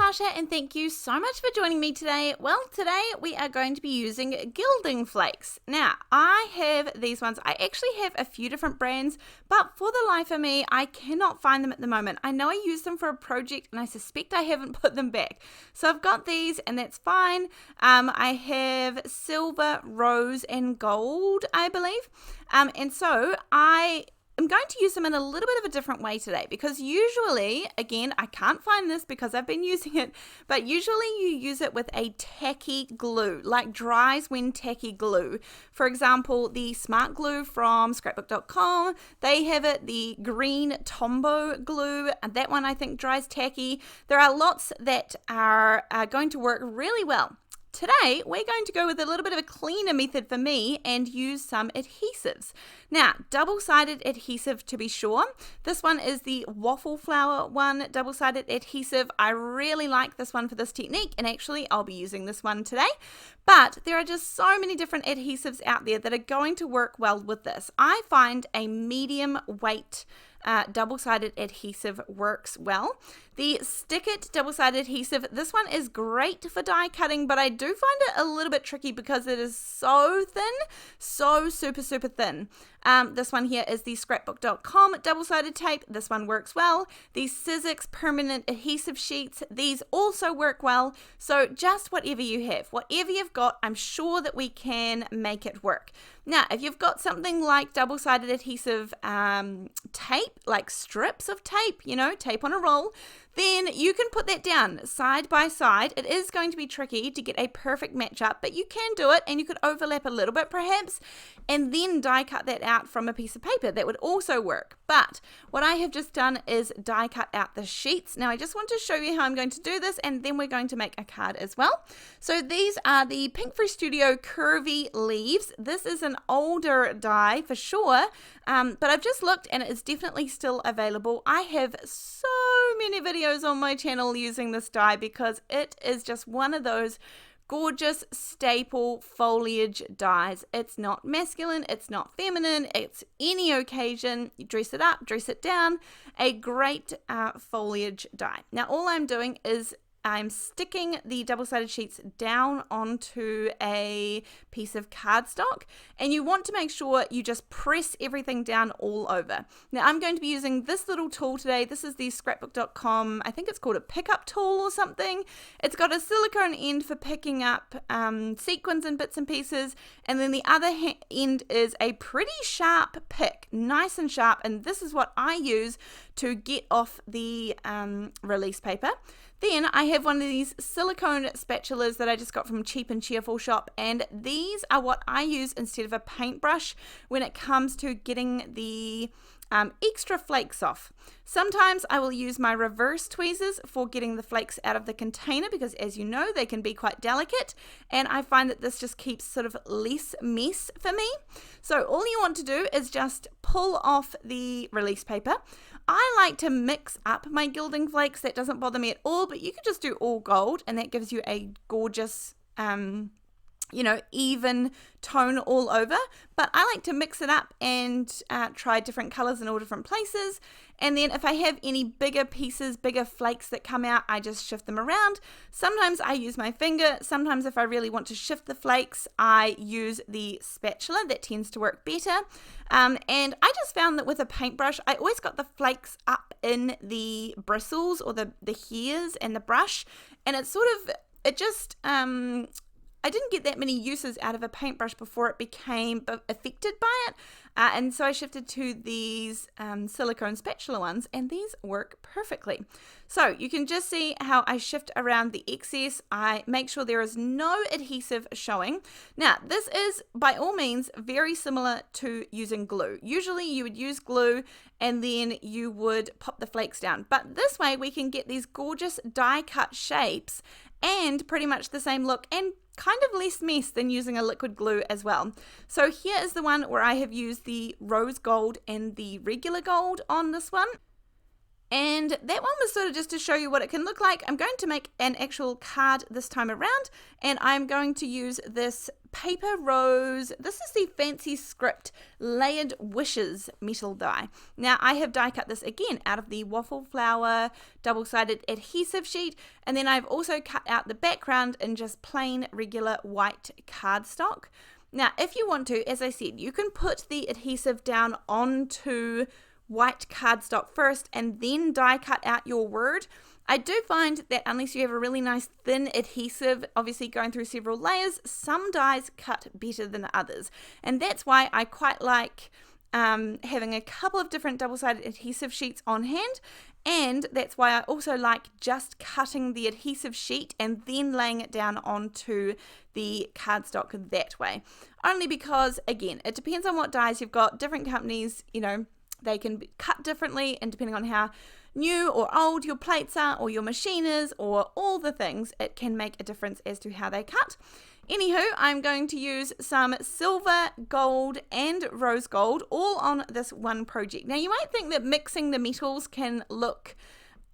Natasha and thank you so much for joining me today. Well, today we are going to be using Gilding Flakes. Now, I have these ones. I actually have a few different brands, but for the life of me, I cannot find them at the moment. I know I used them for a project and I suspect I haven't put them back. So I've got these and that's fine. I have silver, rose and gold, I believe. And so I'm going to use them in a little bit of a different way today because usually, again, I can't find this because I've been using it, but usually you use it with a tacky glue, like dries when tacky glue. For example, the Smart Glue from scrapbook.com, they have it, the green Tombow glue, and that one I think dries tacky. There are lots that are going to work really well. Today, we're going to go with a little bit of a cleaner method for me and use some adhesives. Now, double-sided adhesive to be sure. This one is the Waffle Flower one, double-sided adhesive. I really like this one for this technique, and actually, I'll be using this one today. But there are just so many different adhesives out there that are going to work well with this. I find a medium weight double-sided adhesive works well. The Stick It double-sided adhesive, this one is great for die cutting, but I do find it a little bit tricky because it is so thin, so super thin. This one here is the scrapbook.com double-sided tape. This one works well. The Sizzix permanent adhesive sheets, these also work well. So just whatever you have, whatever you've got, I'm sure that we can make it work. Now, if you've got something like double-sided adhesive tape, like strips of tape, you know, tape on a roll, then you can put that down side by side. It is going to be tricky to get a perfect matchup, but you can do it and you could overlap a little bit perhaps and then die cut that out from a piece of paper. That would also work. But what I have just done is die cut out the sheets. Now I just want to show you how I'm going to do this and then we're going to make a card as well. So these are the Pinkfresh Studio Curvy leaves. This is an older die for sure, but I've just looked and it is definitely still available. I have so many videos on my channel using this die because it is just one of those gorgeous staple foliage dies. It's not masculine, it's not feminine, it's any occasion. You dress it up, dress it down, a great foliage die. Now all I'm doing is I'm sticking the double-sided sheets down onto a piece of cardstock, and you want to make sure you just press everything down all over. Now I'm going to be using this little tool today. This is the scrapbook.com, I think it's called a pickup tool or something. It's got a silicone end for picking up sequins and bits and pieces, and then the other end is a pretty sharp pick, nice and sharp, and this is what I use to get off the release paper. Then I have one of these silicone spatulas that I just got from Cheap and Cheerful shop, and these are what I use instead of a paintbrush when it comes to getting the extra flakes off. Sometimes I will use my reverse tweezers for getting the flakes out of the container because, as you know, they can be quite delicate, and I find that this just keeps sort of less mess for me. So all you want to do is just pull off the release paper. I like to mix up my Gilding Flakes. That doesn't bother me at all, but you could just do all gold and that gives you a gorgeous even tone all over. But I like to mix it up and try different colors in all different places. And then if I have any bigger pieces, bigger flakes that come out, I just shift them around. Sometimes I use my finger. Sometimes if I really want to shift the flakes, I use the spatula. That tends to work better. And I just found that with a paintbrush, I always got the flakes up in the bristles or the hairs and the brush. And it's sort of, I didn't get that many uses out of a paintbrush before it became affected by it. And so I shifted to these silicone spatula ones, and these work perfectly. So you can just see how I shift around the excess. I make sure there is no adhesive showing. Now, this is by all means very similar to using glue. Usually you would use glue and then you would pop the flakes down. But this way we can get these gorgeous die cut shapes and pretty much the same look and kind of less mess than using a liquid glue as well. So here is the one where I have used the rose gold and the regular gold on this one. And that one was sort of just to show you what it can look like. I'm going to make an actual card this time around, and I'm going to use this Paper Rose. This is the Fancy Script Layered Wishes metal die. Now, I have die cut this again out of the Waffle Flower double-sided adhesive sheet, and then I've also cut out the background in just plain regular white cardstock. Now, if you want to, as I said, you can put the adhesive down onto white cardstock first and then die cut out your word. I do find that unless you have a really nice thin adhesive, obviously going through several layers, some dies cut better than others. And that's why I quite like having a couple of different double-sided adhesive sheets on hand. And that's why I also like just cutting the adhesive sheet and then laying it down onto the cardstock that way. Only because, again, it depends on what dies you've got. Different companies, you know, they can be cut differently, and depending on how new or old your plates are, or your machine is, or all the things, it can make a difference as to how they cut. Anywho, I'm going to use some silver, gold, and rose gold all on this one project. Now, you might think that mixing the metals can look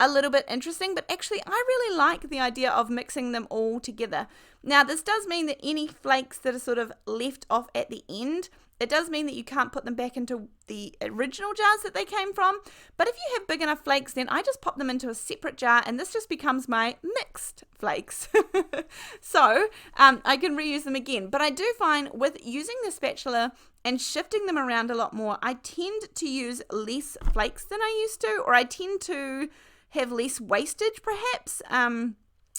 a little bit interesting, but actually I really like the idea of mixing them all together. Now, this does mean that any flakes that are sort of left off at the end, it does mean that you can't put them back into the original jars that they came from. But if you have big enough flakes, then I just pop them into a separate jar, and this just becomes my mixed flakes. So I can reuse them again. But I do find with using the spatula and shifting them around a lot more, I tend to use less flakes than I used to, or I tend to have less wastage perhaps.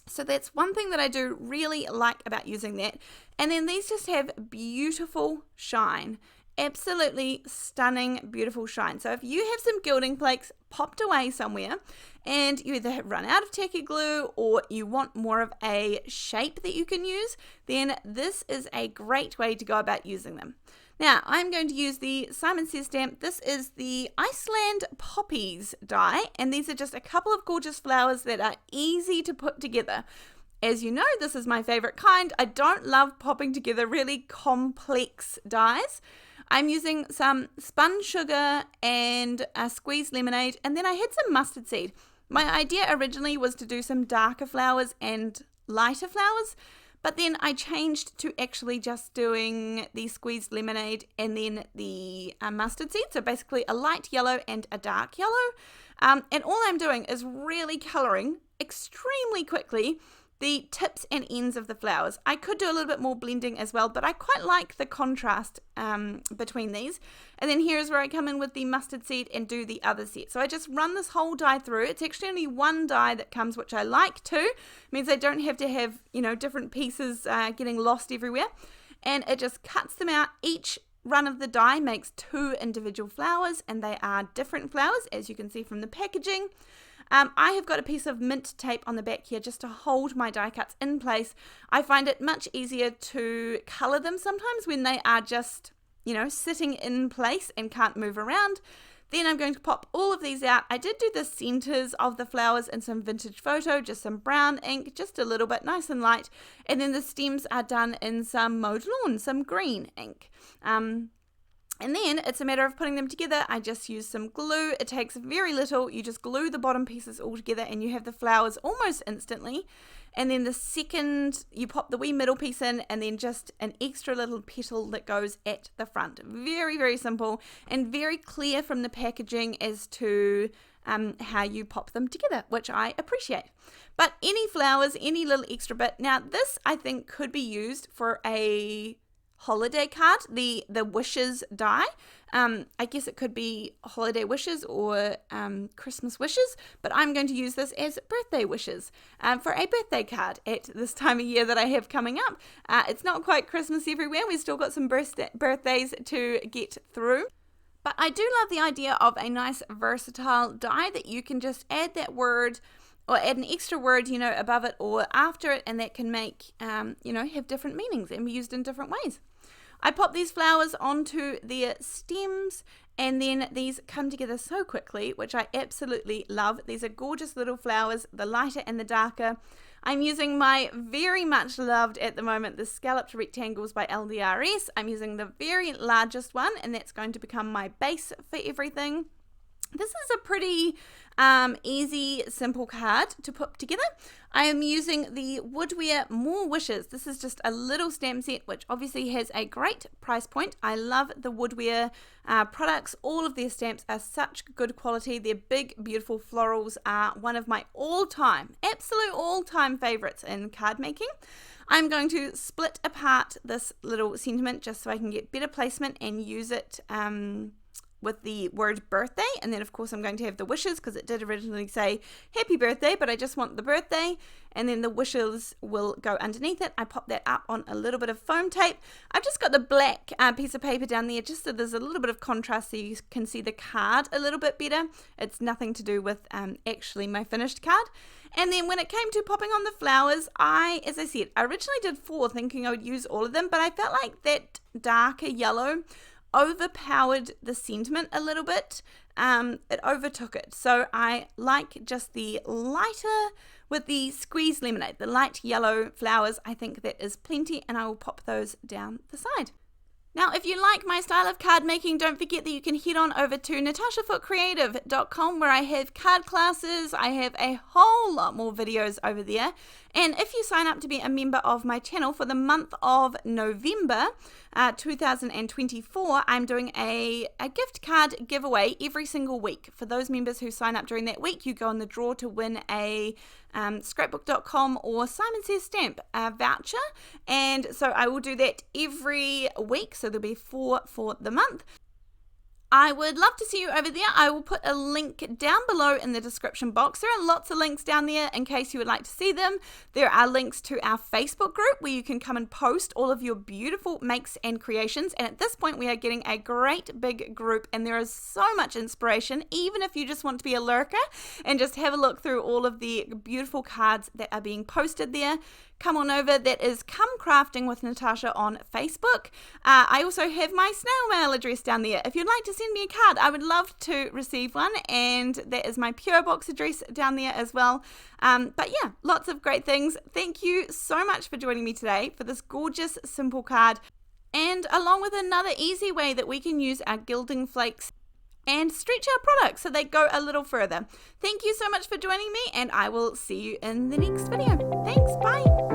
So that's one thing that I do really like about using that. And then these just have beautiful shine. Absolutely stunning, beautiful shine. So if you have some gilding flakes popped away somewhere and you either have run out of tacky glue or you want more of a shape that you can use, then this is a great way to go about using them. Now, I'm going to use the Simon Says stamp. This is the Iceland Poppies die, and these are just a couple of gorgeous flowers that are easy to put together. As you know, this is my favorite kind. I don't love popping together really complex dies. I'm using some spun sugar and a squeezed lemonade, and then I had some mustard seed. My idea originally was to do some darker flowers and lighter flowers, but then I changed to actually just doing the squeezed lemonade and then the mustard seed. So basically a light yellow and a dark yellow. And all I'm doing is really colouring extremely quickly the tips and ends of the flowers. I could do a little bit more blending as well, but I quite like the contrast between these. And then here's where I come in with the mustard seed and do the other set. So I just run this whole die through. It's actually only one die that comes, which I like too. It means I don't have to have, you know, different pieces getting lost everywhere. And it just cuts them out. Each run of the die makes 2 individual flowers, and they are different flowers, as you can see from the packaging. I have got a piece of mint tape on the back here just to hold my die cuts in place. I find it much easier to colour them sometimes when they are just, you know, sitting in place and can't move around. Then I'm going to pop all of these out. I did do the centres of the flowers in some vintage photo, just some brown ink, just a little bit nice and light. And then the stems are done in some mowed lawn, some green ink. And then it's a matter of putting them together. I just use some glue. It takes very little. You just glue the bottom pieces all together and you have the flowers almost instantly. And then the second, you pop the wee middle piece in and then just an extra little petal that goes at the front. Very, very simple and very clear from the packaging as to how you pop them together, which I appreciate. But any flowers, any little extra bit. Now this I think could be used for a holiday card, the wishes die. I guess it could be holiday wishes or Christmas wishes, but I'm going to use this as birthday wishes for a birthday card at this time of year that I have coming up. It's not quite Christmas everywhere. We've still got some birthdays to get through. But I do love the idea of a nice versatile die that you can just add that word or add an extra word, you know, above it or after it, and that can make, you know, have different meanings and be used in different ways. I pop these flowers onto their stems, and then these come together so quickly, which I absolutely love. These are gorgeous little flowers, the lighter and the darker. I'm using my very much loved at the moment, the Scalloped Rectangles by LDRS. I'm using the very largest one, and that's going to become my base for everything. This is a pretty easy, simple card to put together. I am using the Woodware More Wishes. This is just a little stamp set, which obviously has a great price point. I love the Woodware products. All of their stamps are such good quality. Their big, beautiful florals are one of my absolute all-time favorites in card making. I'm going to split apart this little sentiment just so I can get better placement and use it with the word birthday, and then of course I'm going to have the wishes because it did originally say happy birthday, but I just want the birthday, and then the wishes will go underneath it. I pop that up on a little bit of foam tape. I've just got the black piece of paper down there just so there's a little bit of contrast so you can see the card a little bit better. It's nothing to do with actually my finished card. And then when it came to popping on the flowers, as I said, I originally did 4 thinking I would use all of them, but I felt like that darker yellow overpowered the sentiment a little bit. It overtook it. So I like just the lighter with the squeezed lemonade, the light yellow flowers. I think that is plenty, and I will pop those down the side. Now, if you like my style of card making, don't forget that you can head on over to natashafootecreative.com where I have card classes. I have a whole lot more videos over there. And if you sign up to be a member of my channel for the month of November 2024, I'm doing a gift card giveaway every single week. For those members who sign up during that week, you go in the draw to win a scrapbook.com or Simon Says Stamp voucher. And so I will do that every week. So there'll be 4 for the month. I would love to see you over there. I will put a link down below in the description box. There are lots of links down there in case you would like to see them. There are links to our Facebook group where you can come and post all of your beautiful makes and creations. And at this point, we are getting a great big group, and there is so much inspiration, even if you just want to be a lurker and just have a look through all of the beautiful cards that are being posted there. Come on over. That is Come Crafting with Natasha on Facebook. I also have my snail mail address down there. If you'd like to send me a card, I would love to receive one, and that is my P.O Box address down there as well. But yeah, lots of great things. Thank you so much for joining me today for this gorgeous, simple card, and along with another easy way that we can use our Gilding Flakes and stretch our products so they go a little further. Thank you so much for joining me, and I will see you in the next video. Thanks, bye.